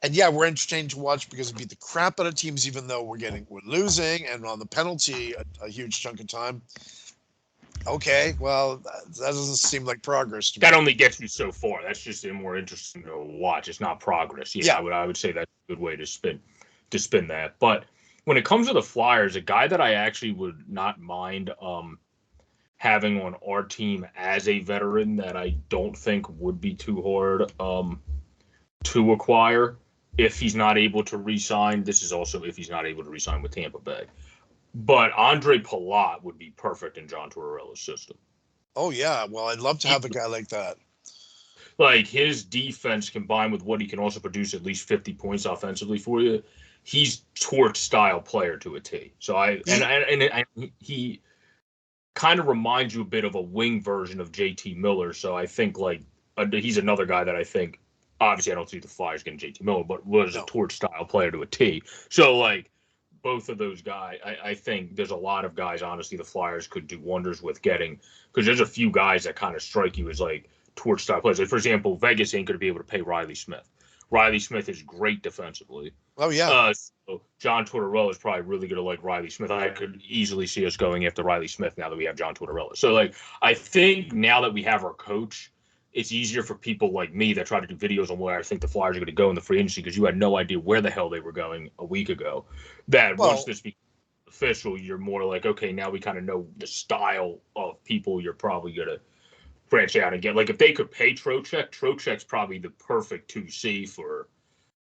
and we're entertained to watch because we beat the crap out of teams, even though we're losing, and on the penalty a huge chunk of time. Okay, well, that doesn't seem like progress to me. That only gets you so far. That's just more interesting to watch. It's not progress. Yeah, Yeah. I would say that's a good way to spin that. But when it comes to the Flyers, a guy that I actually would not mind having on our team as a veteran that I don't think would be too hard to acquire if he's not able to re-sign. This is also if he's not able to re-sign with Tampa Bay. But Andre Palat would be perfect in John Tortorella's system. Oh, yeah. Well, I'd love to have a guy like that. Like his defense combined with what he can also produce at least 50 points offensively for you, he's Torch style player to a T. So he kind of reminds you a bit of a wing version of JT Miller. So I think he's another guy that I think obviously I don't see the Flyers getting JT Miller, but was a Torch style player to a T. So like both of those guys, I think there's a lot of guys, honestly, the Flyers could do wonders with getting, because there's a few guys that kind of strike you as like Torch style players. Like, for example, Vegas ain't going to be able to pay Riley Smith. Riley Smith is great defensively. Oh, yeah. So John Tortorella is probably really going to like Riley Smith. I could easily see us going after Riley Smith now that we have John Tortorella. So, like, I think now that we have our coach, it's easier for people like me that try to do videos on where I think the Flyers are going to go in the free agency because you had no idea where the hell they were going a week ago. Once this becomes official, you're more like, okay, now we kind of know the style of people you're probably going to branch out and get. Like, if they could pay Trocheck's probably the perfect 2C for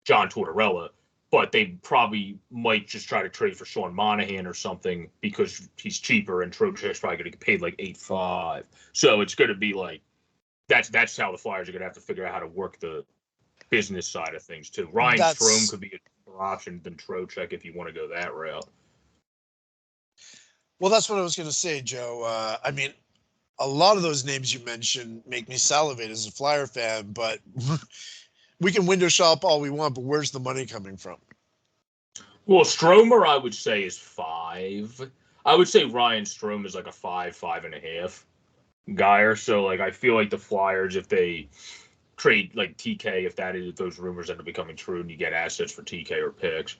John Tortorella, but they probably might just try to trade for Sean Monahan or something because he's cheaper and Trocheck's probably going to get paid like 8.5. So it's going to be like, that's how the Flyers are going to have to figure out how to work the business side of things too. Ryan Strome could be a cheaper option than Trocheck if you want to go that route. Well, that's what I was going to say, Joe. I mean, a lot of those names you mentioned make me salivate as a Flyer fan, but we can window shop all we want, but where's the money coming from? Well, Stromer, I would say, is 5. I would say Ryan Strome is like a 5.5 guy. So, like, I feel like the Flyers, if they trade like TK, if those rumors end up becoming true, and you get assets for TK or picks,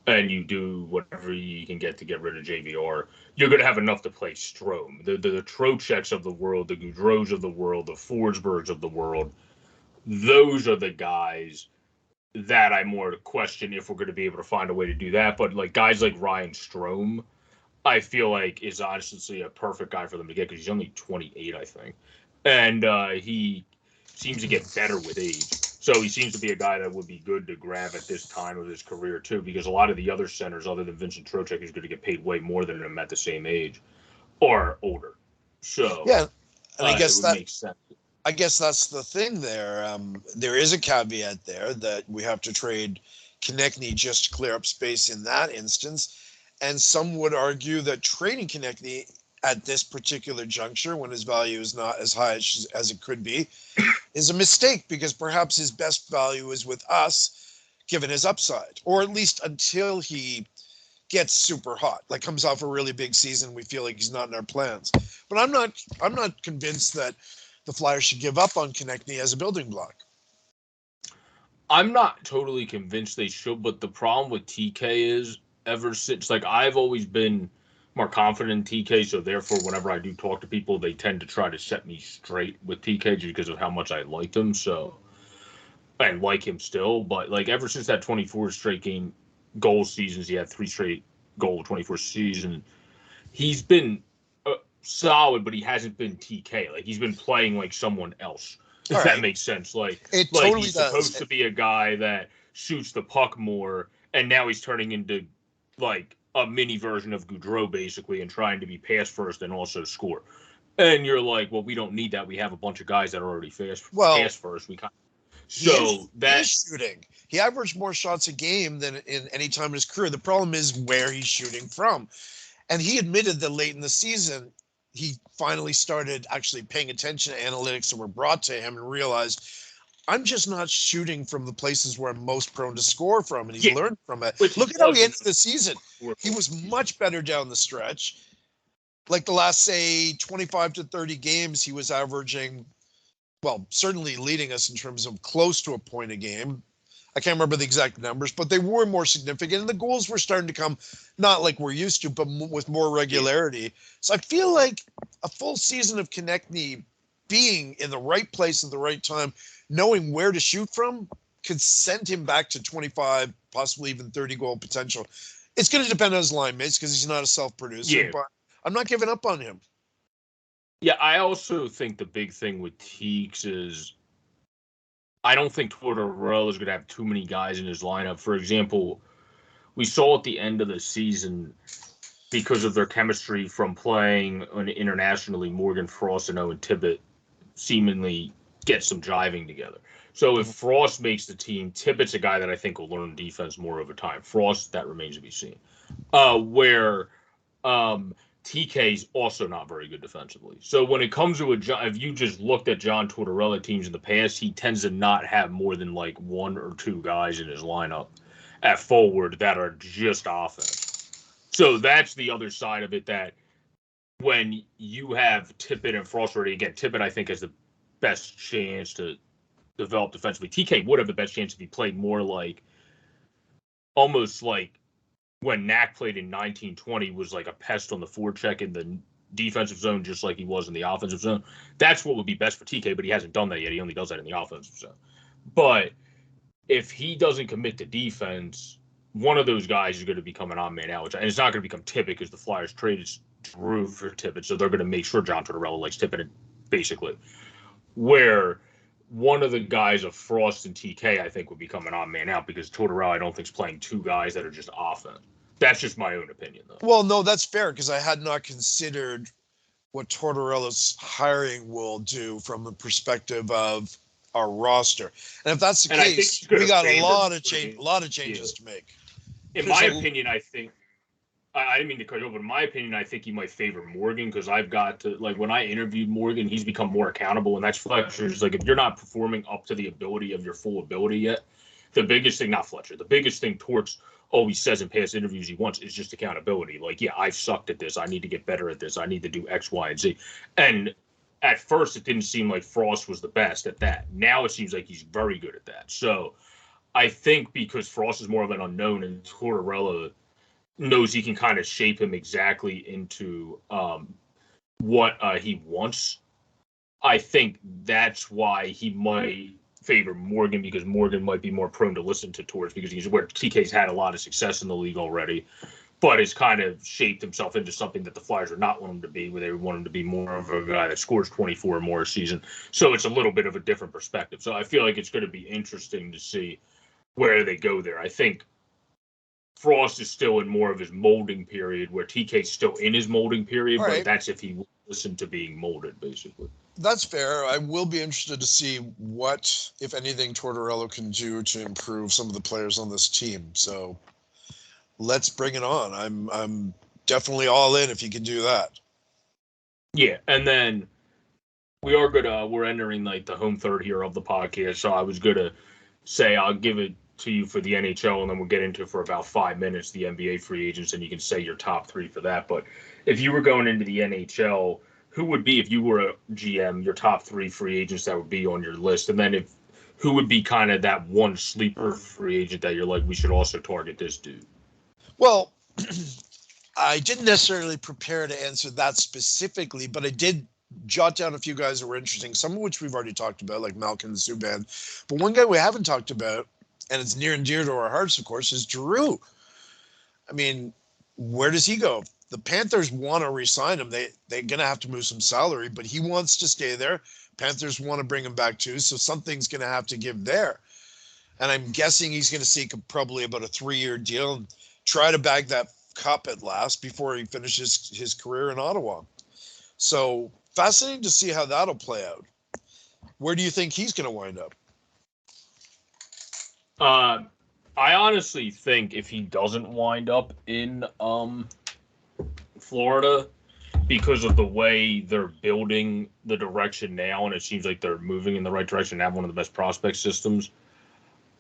and you do whatever you can get to get rid of JVR, you're going to have enough to play Strome. The Trochecks of the world, the Goudreaus of the world, the Forsbergs of the world, those are the guys that I more question if we're going to be able to find a way to do that. But like guys like Ryan Strome, I feel like is honestly a perfect guy for them to get because he's only 28, I think. And he seems to get better with age. So he seems to be a guy that would be good to grab at this time of his career, too, because a lot of the other centers, other than Vincent Trocheck, is going to get paid way more than him at the same age or older. So, yeah, and I guess that makes sense. I guess that's the thing there. There is a caveat there that we have to trade Konechny just to clear up space in that instance. And some would argue that trading Konechny at this particular juncture, when his value is not as high as it could be, is a mistake because perhaps his best value is with us, given his upside, or at least until he gets super hot, like comes off a really big season. We feel like he's not in our plans. But I'm not convinced that the Flyers should give up on Konechny as a building block. I'm not totally convinced they should, but the problem with TK is ever since, like, I've always been more confident in TK, so therefore whenever I do talk to people, they tend to try to set me straight with TK just because of how much I liked him. So, and like him still, but like ever since that 24 straight game goal seasons, he had 3 straight goal 24 season. He's been solid, but he hasn't been TK. Like he's been playing like someone else. If that makes sense. Like it totally he's does. Supposed to be a guy that shoots the puck more, and now he's turning into like a mini version of Goudreau basically, and trying to be pass first and also score. And you're like, well, we don't need that. We have a bunch of guys that are already pass first. We kind of, he's shooting. He averaged more shots a game than in any time in his career. The problem is where he's shooting from. And he admitted that late in the season, he finally started actually paying attention to analytics that were brought to him and realized, I'm just not shooting from the places where I'm most prone to score from. And he's learned from it. Look at how he ended the season. He was much better down the stretch. Like the last, say, 25 to 30 games, he was averaging, well, certainly leading us in terms of close to a point a game. I can't remember the exact numbers, but they were more significant. And the goals were starting to come, not like we're used to, but with more regularity. So I feel like a full season of Konechny being in the right place at the right time, knowing where to shoot from, could send him back to 25, possibly even 30 goal potential. It's going to depend on his line mates because he's not a self-producer, but I'm not giving up on him. Yeah, I also think the big thing with Teeks is I don't think Tortorella is going to have too many guys in his lineup. For example, we saw at the end of the season, because of their chemistry from playing internationally, Morgan Frost and Owen Tippett seemingly get some jiving together. So if Frost makes the team, Tippett's a guy that I think will learn defense more over time. Frost, that remains to be seen. Where TK's also not very good defensively. So when it comes to if you just looked at John Tortorella teams in the past, he tends to not have more than like one or two guys in his lineup at forward that are just offense. So that's the other side of it, that when you have Tippett and Frost already, again, Tippett I think has the best chance to develop defensively. TK would have the best chance if he played more like, almost like when Knack played in 1920, was like a pest on the forecheck in the defensive zone, just like he was in the offensive zone. That's what would be best for TK, but he hasn't done that yet. He only does that in the offensive zone. But if he doesn't commit to defense, one of those guys is going to become an odd man out, and it's not going to become Tippett because the Flyers traded Drew for Tippett, so they're going to make sure John Tortorella likes Tippett, basically. Where one of the guys of Frost and TK, I think, would become an odd man out because Tortorella, I don't think, is playing two guys that are just offense. That's just my own opinion, though. Well, no, that's fair because I had not considered what Tortorella's hiring will do from the perspective of our roster. And if that's the case, we got a lot of changes to make. In my opinion, I think, I didn't mean to cut you off, but in my opinion, I think he might favor Morgan because I've got to, like, when I interviewed Morgan, he's become more accountable, and that's Fletcher's. Like, if you're not performing up to the ability of your full ability yet, the biggest thing, not Fletcher, the biggest thing Torts always says in past interviews he wants is just accountability. Like, yeah, I've sucked at this. I need to get better at this. I need to do X, Y, and Z. And at first, it didn't seem like Frost was the best at that. Now it seems like he's very good at that. So I think because Frost is more of an unknown and Tortorella knows he can kind of shape him exactly into what he wants, I think that's why he might favor Morgan, because Morgan might be more prone to listen to Torts because he's where TK's had a lot of success in the league already, but has kind of shaped himself into something that the Flyers are not want him to be, where they want him to be more of a guy that scores 24 or more a season. So it's a little bit of a different perspective. So I feel like it's going to be interesting to see where they go there. I think Frost is still in more of his molding period, where TK's still in his molding period, but that's if he will listen to being molded, basically. That's fair. I will be interested to see what, if anything, Tortorella can do to improve some of the players on this team. So let's bring it on. I'm definitely all in if he can do that. Yeah, and then we're entering like the home third here of the podcast. So I was gonna say I'll give it to you for the NHL, and then we'll get into for about 5 minutes the NBA free agents, and you can say your top three for that. But if you were going into the NHL, who would be, if you were a GM, your top three free agents that would be on your list? And then who would be kind of that one sleeper free agent that you're like, we should also target this dude? Well, I didn't necessarily prepare to answer that specifically, but I did jot down a few guys that were interesting, some of which we've already talked about, like Malkin and Subban. But one guy we haven't talked about, and it's near and dear to our hearts, of course, is Giroux. I mean, where does he go? The Panthers want to re-sign him. They're going to have to move some salary, but he wants to stay there. Panthers want to bring him back too, so something's going to have to give there. And I'm guessing he's going to seek probably about a 3-year deal and try to bag that cup at last before he finishes his career in Ottawa. So fascinating to see how that'll play out. Where do you think he's going to wind up? I honestly think if he doesn't wind up in Florida, because of the way they're building the direction now, and it seems like they're moving in the right direction and have one of the best prospect systems,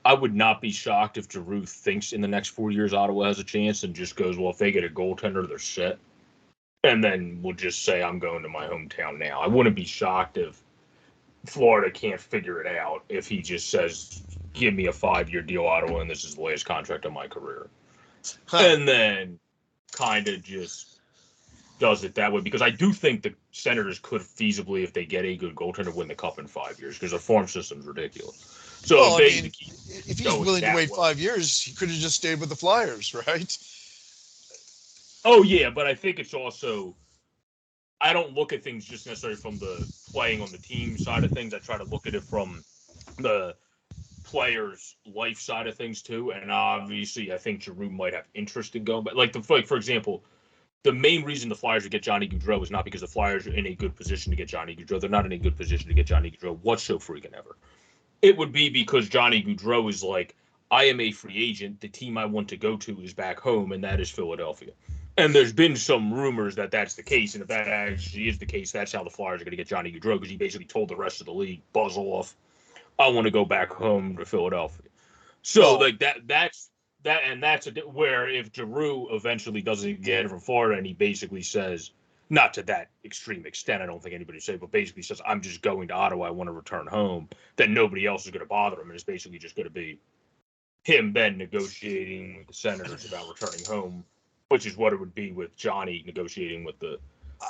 I would not be shocked if Giroux thinks in the next 4 years Ottawa has a chance and just goes, well, if they get a goaltender, they're set. And then we'll just say, I'm going to my hometown now. I wouldn't be shocked if Florida can't figure it out, if he just says, give me a 5-year deal, Ottawa, and this is the last contract of my career. Huh. And then kind of just does it that way, because I do think the Senators could feasibly, if they get a good goaltender, win the Cup in 5 years, because their farm system's ridiculous. So Well, if I they mean, if he's willing to wait 5 years, he could have just stayed with the Flyers, right? Oh, yeah, but I think it's also, I don't look at things just necessarily from the playing on the team side of things. I try to look at it from the player's life side of things too. And obviously, I think Giroux might have interest in going, but like for example, the main reason the Flyers would get Johnny Gaudreau is not because the Flyers are in a good position to get Johnny Gaudreau. They're not in a good position to get Johnny Gaudreau whatsoever freaking ever. It would be because Johnny Gaudreau is like, I am a free agent. The team I want to go to is back home, and that is Philadelphia. And there's been some rumors that that's the case. And if that actually is the case, that's how the Flyers are going to get Johnny Gaudreau, because he basically told the rest of the league, buzz off. I want to go back home to Philadelphia. So like that's where if Giroux eventually doesn't get it from Florida and he basically says, not to that extreme extent, I don't think anybody say, but basically says, I'm just going to Ottawa, I want to return home, then nobody else is going to bother him, and it's basically just going to be him then negotiating with the Senators about returning home, which is what it would be with Johnny negotiating with the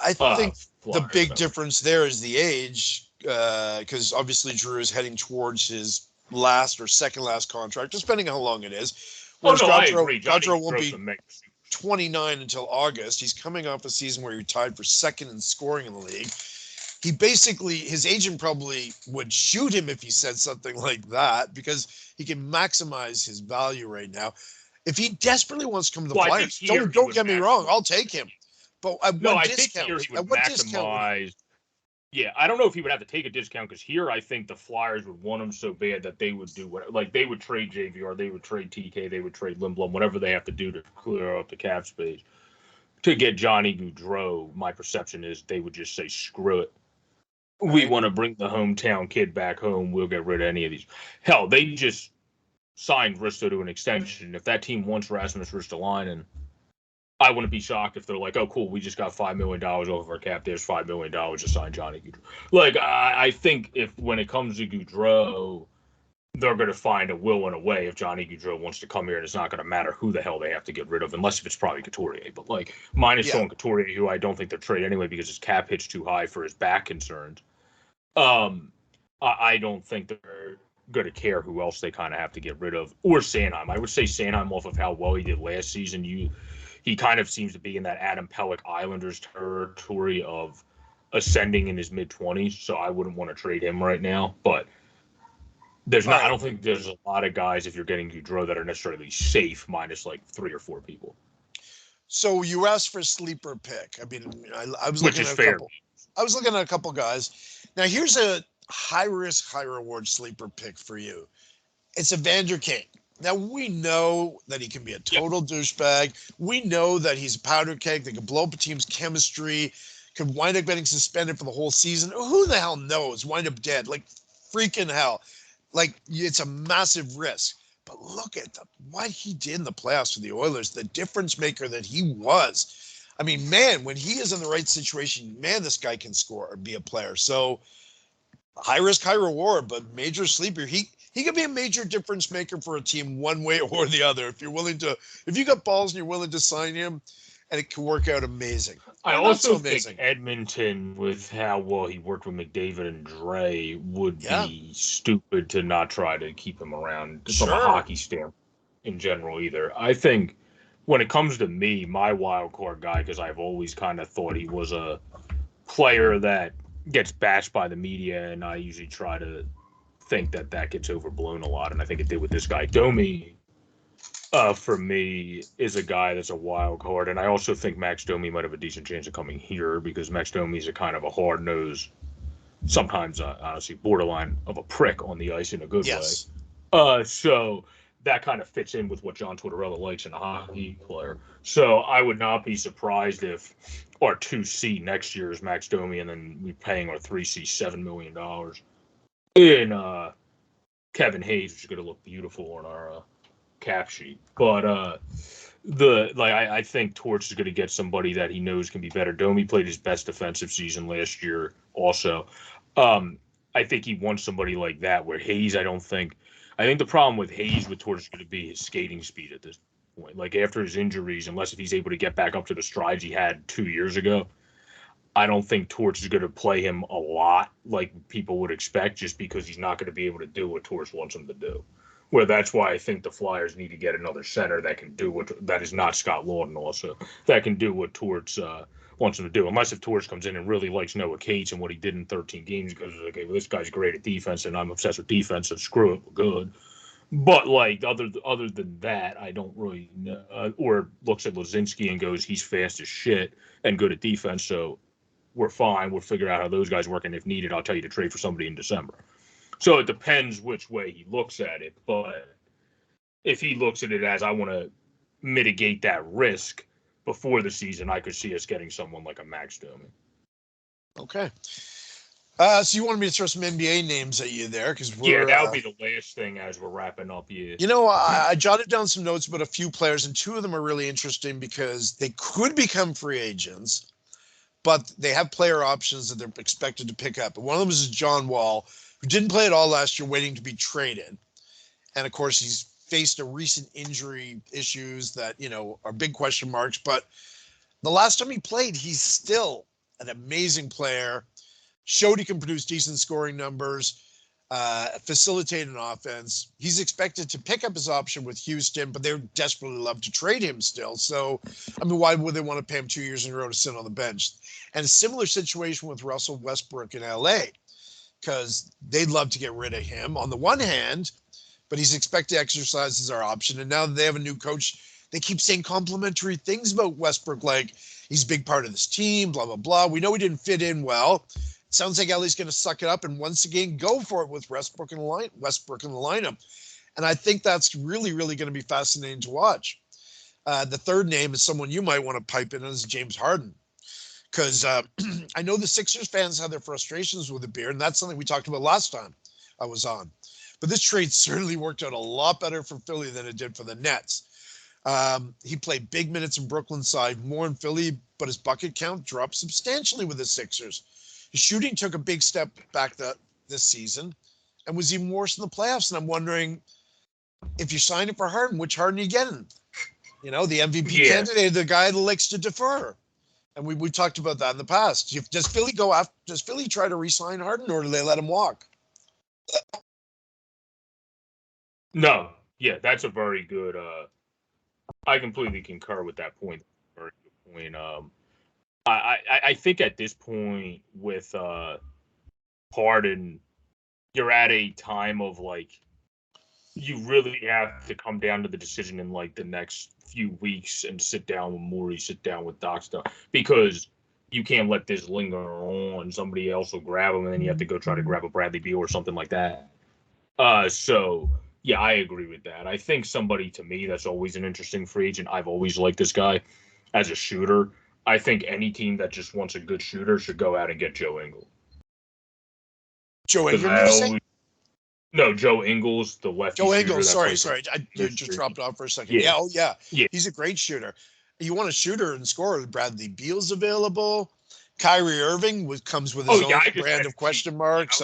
I think Flyers. The big difference there is the age, because obviously Giroux is heading towards his last or second last contract, depending on how long it is. Whereas I agree. Gaudreau won't be 29 until August. He's coming off a season where he tied for second in scoring in the league. He basically, his agent probably would shoot him if he said something like that, because he can maximize his value right now. If he desperately wants to come to the Flyers, don't get me wrong, I'll take him. But at what discount? Think here he would maximize. Yeah, I don't know if he would have to take a discount, because here I think the Flyers would want him so bad that they would do what, like they would trade JVR, they would trade TK, they would trade Lindblom, whatever they have to do to clear up the cap space to get Johnny Gaudreau. My perception is they would just say, screw it. We want to bring the hometown kid back home. We'll get rid of any of these. Hell, they just signed Risto to an extension. If that team wants Rasmus Ristolainen, I wouldn't be shocked if they're like, oh, cool, we just got $5 million off of our cap. There's $5 million to sign Johnny Gaudreau. Like, I think if when it comes to Gaudreau, they're going to find a will and a way if Johnny Gaudreau wants to come here, and it's not going to matter who the hell they have to get rid of, unless if it's probably Couturier. But, like, minus Sean Couturier, who I don't think they'll trade anyway because his cap hit's too high for his back concerns. I don't think they're going to care who else they kind of have to get rid of. Or Sanheim. I would say Sanheim, off of how well he did last season, he kind of seems to be in that Adam Pelech Islanders territory of ascending in his mid-20s, so I wouldn't want to trade him right now. But I don't think there's a lot of guys, if you're getting Gaudreau, that are necessarily safe, minus like 3 or 4 people. So you asked for a sleeper pick. I mean, I was looking at a couple. I was looking at a couple guys. Now here's a high-risk, high-reward sleeper pick for you. It's Evander Kane. Now, we know that he can be a total douchebag. We know that he's a powder keg that can blow up a team's chemistry, could wind up getting suspended for the whole season. Who the hell knows? Wind up dead. Like, freaking hell. Like, it's a massive risk. But look at what he did in the playoffs for the Oilers, the difference maker that he was. I mean, man, when he is in the right situation, man, this guy can score or be a player. So, high risk, high reward, but major sleeper. He could be a major difference maker for a team one way or the other. If you got balls and you're willing to sign him, and it can work out amazing. I also think Edmonton, with how well he worked with McDavid and Dre, would be stupid to not try to keep him around from a hockey standpoint in general either. I think when it comes to me, my wild card guy, because I've always kind of thought he was a player that gets bashed by the media, and I usually try to think that gets overblown a lot, and I think it did with this guy. Domi, for me, is a guy that's a wild card, and I also think Max Domi might have a decent chance of coming here, because Max Domi is a kind of a hard-nosed, sometimes honestly borderline of a prick on the ice in a good way. So that kind of fits in with what John Tortorella likes in a hockey player. So I would not be surprised if our 2C next year is Max Domi, and then we're paying our 3C $7 million in Kevin Hayes, which is going to look beautiful on our cap sheet. But I think Torch is going to get somebody that he knows can be better. Domi played his best defensive season last year also. I think he wants somebody like that, where Hayes, I I think the problem with Hayes with Torts is going to be his skating speed at this point. Like after his injuries, unless if he's able to get back up to the strides he had 2 years ago, I don't think Torts is going to play him a lot like people would expect, just because he's not going to be able to do what Torts wants him to do. Where that's why I think the Flyers need to get another center that can do what, that is not Scott Lawton also, that can do what Torts wants him to do. Unless if Torts comes in and really likes Noah Cates and what he did in 13 games, because okay, well, this guy's great at defense and I'm obsessed with defense, so screw it, we're good. But like other than that, I don't really know. Or looks at Lazinski and goes, he's fast as shit and good at defense, so we're fine. We'll figure out how those guys work, and if needed, I'll tell you to trade for somebody in December. So it depends which way he looks at it. But if he looks at it as I want to mitigate that risk before the season, I could see us getting someone like a Max Domi. Okay. So you wanted me to throw some NBA names at you there, because yeah, that would be the last thing as we're wrapping up. Yeah. You know, I jotted down some notes about a few players, and two of them are really interesting because they could become free agents, but they have player options that they're expected to pick up. And one of them is John Wall, who didn't play at all last year, waiting to be traded. And of course, he's faced a recent injury issues that, you know, are big question marks. But the last time he played, he's still an amazing player, showed he can produce decent scoring numbers, facilitate an offense. He's expected to pick up his option with Houston, but they would desperately love to trade him still. So, I mean, why would they want to pay him 2 years in a row to sit on the bench? And a similar situation with Russell Westbrook in LA, because they'd love to get rid of him on the one hand, but he's expected to exercise as our option. And now that they have a new coach, they keep saying complimentary things about Westbrook, like he's a big part of this team, blah, blah, blah. We know he didn't fit in well. Sounds like LA's going to suck it up and once again go for it with Westbrook in the lineup. And I think that's really, really going to be fascinating to watch. The third name is someone you might want to pipe in, is James Harden. Because I know the Sixers fans have their frustrations with the beer, and that's something we talked about last time I was on. But this trade certainly worked out a lot better for Philly than it did for the Nets. He played big minutes in Brooklyn side, more in Philly, but his bucket count dropped substantially with the Sixers. His shooting took a big step back this season and was even worse in the playoffs. And I'm wondering, if you're signing for Harden, which Harden are you getting? You know, the MVP candidate, the guy that likes to defer. And we talked about that in the past. Does Philly try to re-sign Harden, or do they let him walk? No. Yeah, that's a very good I completely concur with that point. Very good point. I think at this point with Harden, you're at a time of like, you really have to come down to the decision in like the next few weeks and sit down with Morey, sit down with Doc stuff, because you can't let this linger on. Somebody else will grab him, and then you have to go try to grab a Bradley Beal or something like that. So yeah, I agree with that. I think somebody, to me, that's always an interesting free agent. I've always liked this guy as a shooter. I think any team that just wants a good shooter should go out and get Joe Ingles. Joe Ingles? No, Joe Ingles, the lefty. Joe Ingles, sorry. I just dropped off for a second. Yeah. He's a great shooter. You want a shooter and scorer, Bradley Beal's available. Kyrie Irving comes with his own brand of question marks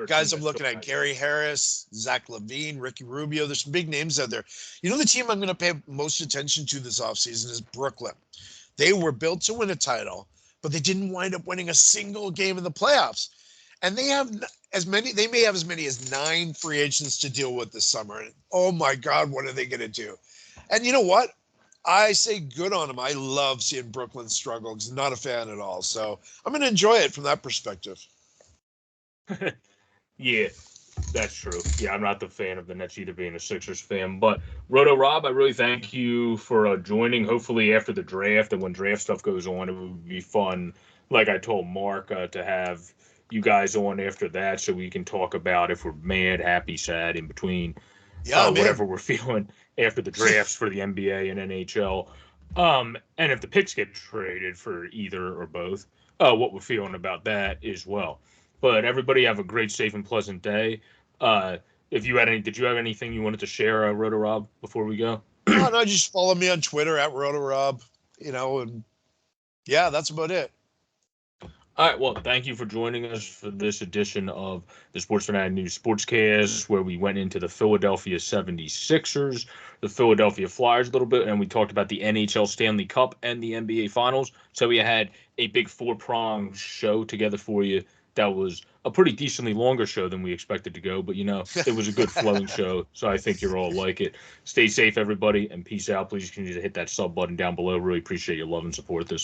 guys I'm looking at, Gary Harris, Zach LaVine, Ricky Rubio. There's some big names out there. You know, the team I'm going to pay most attention to this offseason is Brooklyn. They were built to win a title, but they didn't wind up winning a single game in the playoffs. And they may have as many as 9 free agents to deal with this summer. And oh my God, what are they going to do? And you know what? I say good on them. I love seeing Brooklyn struggle because I'm not a fan at all. So I'm going to enjoy it from that perspective. Yeah, that's true. Yeah, I'm not the fan of the Nets either, being a Sixers fan. But RotoRob, I really thank you for joining. Hopefully after the draft and when draft stuff goes on, it would be fun, like I told Mark, to have you guys on after that so we can talk about if we're mad, happy, sad, in between, whatever we're feeling after the drafts for the NBA and NHL. And if the picks get traded for either or both, what we're feeling about that as well. But everybody have a great, safe, and pleasant day. Did you have anything you wanted to share, RotoRob, before we go? No, just follow me on Twitter at RotoRob, and yeah, that's about it. All right, well, thank you for joining us for this edition of the Sports Phanatics News Sportscast, where we went into the Philadelphia 76ers, the Philadelphia Flyers a little bit, and we talked about the NHL Stanley Cup and the NBA Finals. So we had a big four-pronged show together for you that was a pretty decently longer show than we expected to go, but, it was a good flowing show, so I think you'll all like it. Stay safe, everybody, and peace out. Please continue to hit that sub button down below. Really appreciate your love and support this